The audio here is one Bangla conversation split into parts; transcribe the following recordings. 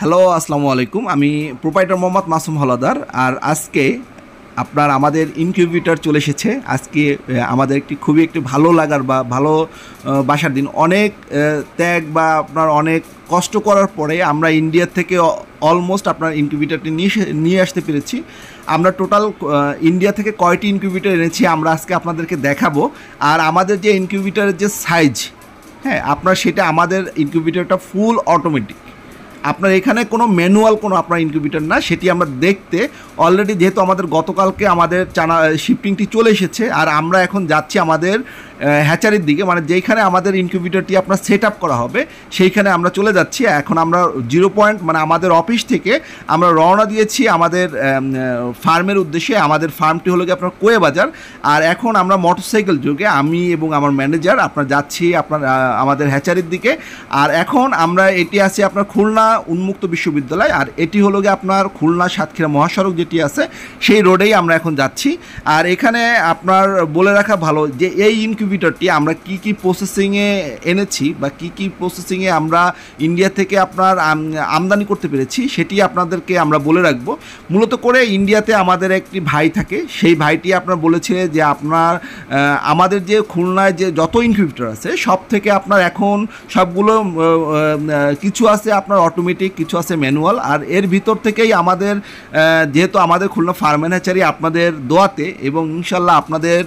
হ্যালো, আসসালামু আলাইকুম। আমি প্রোপাইটার মোহাম্মদ মাসুম হলাদার। আর আজকে আপনার আমাদের ইনকিউবেটর চলে এসেছে। আজকে আমাদের খুবই একটি ভালো লাগার বা ভালো বাসার দিন। অনেক ত্যাগ বা আপনার অনেক কষ্ট করার পরে আমরা ইন্ডিয়া থেকে অলমোস্ট আপনার ইনকিউবেটরটি নিয়ে আসতে পেরেছি। আমরা টোটাল ইন্ডিয়া থেকে কয়টি ইনকিউবেটর এনেছি আমরা আজকে আপনাদেরকে দেখাবো। আর আমাদের যে ইনকিউবেটরের যে সাইজ, হ্যাঁ, আপনার সেটা আমাদের ইনকিউবেটরটা ফুল অটোমেটিক। আপনার এখানে কোনো ম্যানুয়াল কোনো আপনার ইনকিউবেটর না, সেটি আমরা দেখতে অলরেডি যেহেতু আমাদের গতকালকে আমাদের শিফটিংটি চলে এসেছে। আর আমরা এখন যাচ্ছি আমাদের হ্যাচারির দিকে, মানে যেইখানে আমাদের ইনকিউবেটরটি আপনার সেট আপ করা হবে সেইখানে আমরা চলে যাচ্ছি। এখন আমরা 0 মানে আমাদের অফিস থেকে আমরা রওনা দিয়েছি আমাদের ফার্মের উদ্দেশ্যে। আমাদের ফার্মটি হলো কি আপনার কোয়ে বাজার। আর এখন আমরা মোটরসাইকেল যোগে আমি এবং আমার ম্যানেজার আপনার যাচ্ছি আপনার আমাদের হ্যাচারির দিকে। আর এখন আমরা এটি আছি আপনার খুলনা উন্মুক্ত বিশ্ববিদ্যালয়, আর এটি হলো গিয়ে আপনার খুলনা সাতক্ষীরা মহাসড়ক যেটি আছে সেই রোডেই আমরা এখন যাচ্ছি। আর এখানে আপনার বলে রাখা ভালো যে এই ইনকিউবেটরটি আমরা কি কি প্রসেসিংয়ে এনেছি বা কি কি প্রসেসিংয়ে আমরা ইন্ডিয়া থেকে আপনার আমদানি করতে পেরেছি সেটি আপনাদেরকে আমরা বলে রাখবো। মূলত করে ইন্ডিয়াতে আমাদের একটি ভাই থাকে, সেই ভাইটি আপনার বলেছে যে আপনার আমাদের যে খুলনায় যে যত ইনকিউবেটর আছে সব থেকে আপনার এখন সবগুলো কিছু আছে আপনার অটোমেটিক, কিছু আছে ম্যানুয়াল। আর এর ভিতর থেকেই আমাদের যেহেতু আমাদের খুলনা ফার্ম অ্যান্ড হ্যাচারি আপনাদের দোয়াতে এবং ইনশাল্লাহ আপনাদের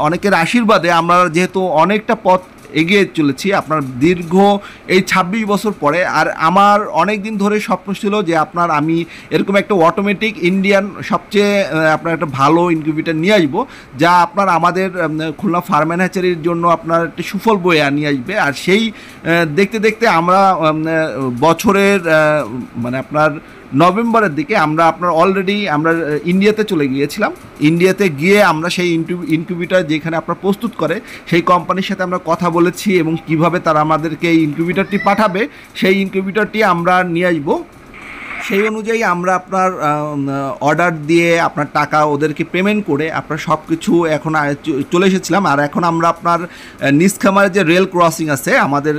অনেকের আশীর্বাদে আমরা যেহেতু অনেকটা পথ এগিয়ে চলেছি আপনার দীর্ঘ এই 26 বছর পরে। আর আমার অনেক দিন ধরে স্বপ্ন ছিল যে আপনার আমি এরকম একটা অটোমেটিক ইন্ডিয়ান সবচেয়ে আপনার একটা ভালো ইনকিউবেটর নিয়ে আসবো, যা আপনার আমাদের খুলনা ফার্ম অ্যান্ড হ্যাচারির জন্য আপনার একটি সুফল বয়ে নিয়ে আসবে। আর সেই দেখতে দেখতে আমরা বছরের মানে আপনার নভেম্বরের দিকে আমরা আপনার অলরেডি আমরা ইন্ডিয়াতে চলে গিয়েছিলাম। ইন্ডিয়াতে গিয়ে আমরা সেই ইনকিউবেটর যেখানে আপনার প্রস্তুত করে সেই কোম্পানির সাথে আমরা কথা বলেছি এবং কিভাবে তারা আমাদেরকে এই ইনকিউবেটরটি পাঠাবে সেই ইনকিউবেটরটি আমরা নিয়ে আসবো। সেই অনুযায়ী আমরা আপনার অর্ডার দিয়ে আপনার টাকা ওদেরকে পেমেন্ট করে আপনার সব কিছু এখন চলে এসেছিলাম। আর এখন আমরা আপনার নিসখামার যে রেল ক্রসিং আছে আমাদের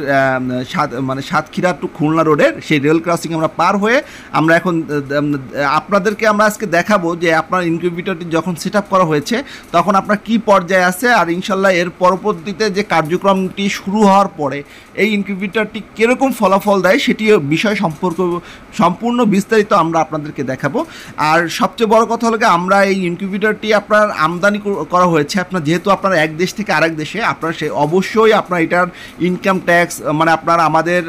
মানে সাতক্ষীরা টু খুলনা রোডের সেই রেল ক্রসিং আমরা পার হয়ে আমরা এখন আপনাদেরকে আমরা আজকে দেখাবো যে আপনার ইনকিউবেটরটি যখন সেট আপ করা হয়েছে তখন আপনার কি পর্যায়ে আছে। আর ইনশাল্লাহ এর পরবর্তীতে যে কার্যক্রমটি শুরু হওয়ার পরে এই ইনকিউবেটরটি কীরকম ফলাফল দেয় সেটি বিষয় সম্পূর্ণ বিস্তারিত আমরা আপনাদেরকে দেখাবো। আর সবচেয়ে বড় কথা হলো আমরা এই ইনকিউবেটরটি আপনার আমদানি করা হয়েছে আপনার যেহেতু আপনার এক দেশ থেকে আরেক দেশে আপনার সে অবশ্যই আপনার এটার ইনকাম ট্যাক্স মানে আপনার আমাদের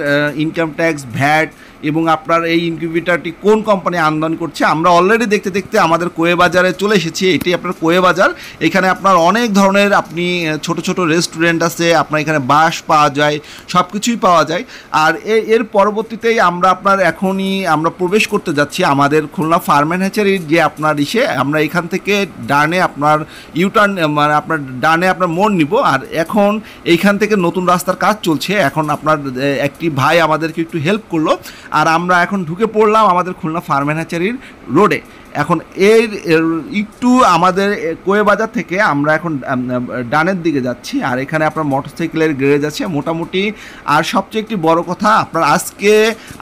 ইনকাম ট্যাক্স ভ্যাট এবং আপনার এই ইনকিউবেটরটি কোন কোম্পানি আমদানি করছে আমরা অলরেডি দেখতে দেখতে আমাদের কোয়ে বাজারে চলে এসেছি। এটি আপনার কোয়ে বাজার। এখানে আপনার অনেক ধরনের আপনি ছোট ছোট রেস্টুরেন্ট আছে, আপনার এখানে বাস পাওয়া যায়, সব কিছুই পাওয়া যায়। আর এর পরবর্তীতেই আমরা আপনার এখনই আমরা প্রবেশ করতে যাচ্ছি আমাদের খুলনা ফার্ম অ্যান্ড হ্যাচারির যে আপনার আমরা এখান থেকে ডানে আপনার ইউটার্ন মানে আপনার ডানে আপনার মোড় নিব। আর এখন এইখান থেকে নতুন রাস্তার কাজ চলছে। এখন আপনার একটি ভাই আমাদেরকে একটু হেল্প করলো আর আমরা এখন ঢুকে পড়লাম আমাদের খুলনা ফার্ম অ্যান্ড হ্যাচারির রোডে। এখন এর একটু আমাদের কোয়ে বাজার থেকে আমরা এখন ডানের দিকে যাচ্ছি। আর এখানে আপনার মোটরসাইকেলের গ্যারেজ আছে মোটামুটি। আর সবচেয়ে একটি বড় কথা আপনার আজকে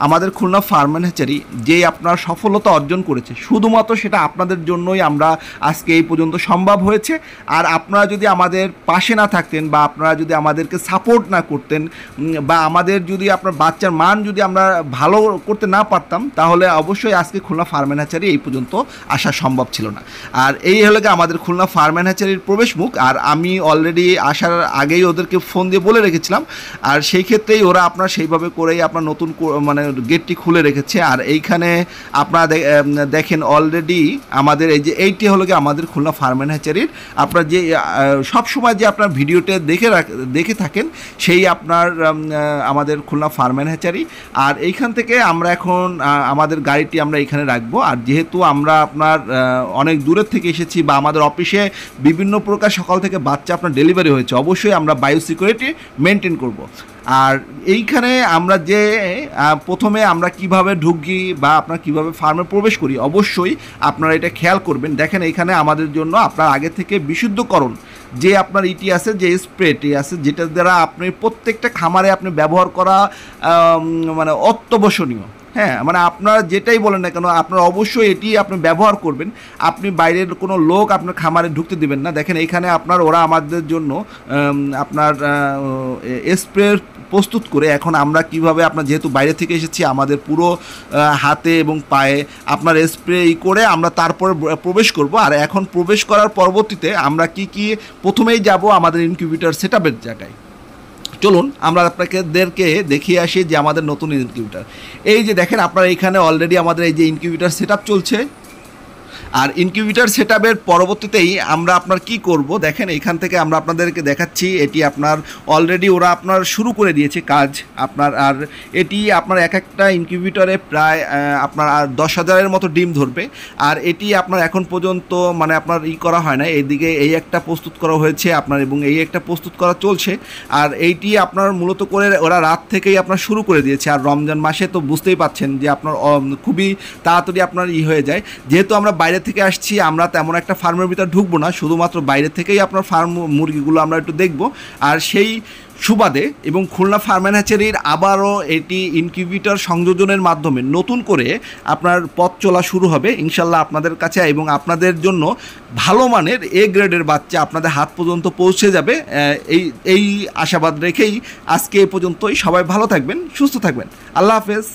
আমাদের খুলনা ফার্ম অ্যান্ড হ্যাচারি যেই আপনার সফলতা অর্জন করেছে শুধুমাত্র সেটা আপনাদের জন্যই আমরা আজকে এই পর্যন্ত সম্ভব হয়েছে। আর আপনারা যদি আমাদের পাশে না থাকতেন বা আপনারা যদি আমাদেরকে সাপোর্ট না করতেন বা আমাদের যদি আপনার বাচ্চার মান যদি আমরা ভালো করতে না পারতাম তাহলে অবশ্যই আজকে খুলনা ফার্ম অ্যান্ড হ্যাচারি এই পর্যন্ত আসা সম্ভব ছিল না। আর এই হলো আমাদের খুলনা ফার্ম অ্যান্ড হ্যাচারির প্রবেশ মুখ। আর আমি অলরেডি আসার আগেই ওদেরকে ফোন দিয়ে বলে রেখেছিলাম। আর সেই ক্ষেত্রেই ওরা আপনার সেইভাবে করেই আপনার নতুন মানে গেটটি খুলে রেখেছে। আর এইখানে আপনারা দেখেন অলরেডি আমাদের এইটি হলো আমাদের খুলনা ফার্ম অ্যান্ড হ্যাচারির আপনার যে সবসময় যে আপনার ভিডিওতে দেখে থাকেন সেই আপনার আমাদের খুলনা ফার্ম অ্যান্ড হ্যাচারি। আর এইখান থেকে আমরা এখন আমাদের গাড়িটি আমরা এইখানে রাখবো। আর যেহেতু আমরা আপনার অনেক দূরের থেকে এসেছি বা আমাদের অফিসে বিভিন্ন প্রকার সকাল থেকে বাচ্চা আপনার ডেলিভারি হয়েছে, অবশ্যই আমরা বায়ো সিকিউরিটি মেনটেন করব। আর এইখানে আমরা যে প্রথমে আমরা কিভাবে ঢুকি বা আপনার কিভাবে ফার্মে প্রবেশ করি অবশ্যই আপনারা এটা খেয়াল করবেন। দেখেন এখানে আমাদের জন্য আপনার আগে থেকে বিশুদ্ধকরণ যে আপনার ইটি আছে, যে স্প্রেটি আছে, যেটা দ্বারা আপনি প্রত্যেকটা খামারে আপনি ব্যবহার করা মানে অত্যাবশ্যনীয়। হ্যাঁ, মানে আপনার যেটাই বলেন না কেন, আপনার অবশ্যই এটি আপনি ব্যবহার করবেন। আপনি বাইরের কোনো লোক আপনার খামারে ঢুকতে দিবেন না। দেখেন এইখানে আপনার ওরা আমাদের জন্য আপনার স্প্রে প্রস্তুত করে, এখন আমরা কিভাবে, আপনার যেহেতু বাইরে থেকে এসেছি, আমাদের পুরো হাতে এবং পায়ে আপনার স্প্রে করে আমরা তারপরে প্রবেশ করব। আর এখন প্রবেশ করার পরবর্তীতে আমরা কি প্রথমেই যাব আমাদের ইনকিউবেটর সেটআপের জায়গায়। চলুন আমরা আপনাদেরকে দেখিয়ে আসি যে আমাদের নতুন ইনকিউবেটর। এই যে দেখেন আপনারা এখানে অলরেডি আমাদের এই যে ইনকিউবেটর সেটআপ চলছে। আর ইনকিউবেটর সেটআপের পরবর্তীতেই আমরা আপনার কি করব, দেখেন এইখান থেকে আমরা আপনাদেরকে দেখাচ্ছি। এটি আপনার অলরেডি ওরা আপনার শুরু করে দিয়েছে কাজ আপনার। আর এটি আপনার এক একটা ইনকিউবেটরে প্রায় আপনার 10,000-এর মতো ডিম ধরবে। আর এটি আপনার এখন পর্যন্ত মানে আপনার করা হয় না। এইদিকে এই একটা প্রস্তুত করা হয়েছে আপনার, এবং এই একটা প্রস্তুত করা চলছে। আর এইটি আপনার মূলত করে ওরা রাত থেকেই আপনার শুরু করে দিয়েছে। আর রমজান মাসে তো বুঝতেই পাচ্ছেন যে আপনার খুবই তাড়াতাড়ি আপনার হয়ে যায়। যেহেতু আমরা বাইরে থেকে আসছি, আমরা তেমন একটা ফার্মের ভিতরে ঢুকবো না, শুধুমাত্র বাইরে থেকেই আপনার ফার্ম মুরগিগুলো আমরা একটু দেখব। আর সেই সুবাদে এবং খুলনা ফার্ম অ্যান্ড হ্যাচারির আবারও এটি ইনকিউবেটর সংযোজনের মাধ্যমে নতুন করে আপনার পথ চলা শুরু হবে ইনশাল্লাহ আপনাদের কাছে, এবং আপনাদের জন্য ভালো মানের এ গ্রেডের বাচ্চা আপনাদের হাত পর্যন্ত পৌঁছে যাবে। এই আশাবাদ রেখেই আজকে এ পর্যন্তই। সবাই ভালো থাকবেন, সুস্থ থাকবেন। আল্লাহ হাফেজ।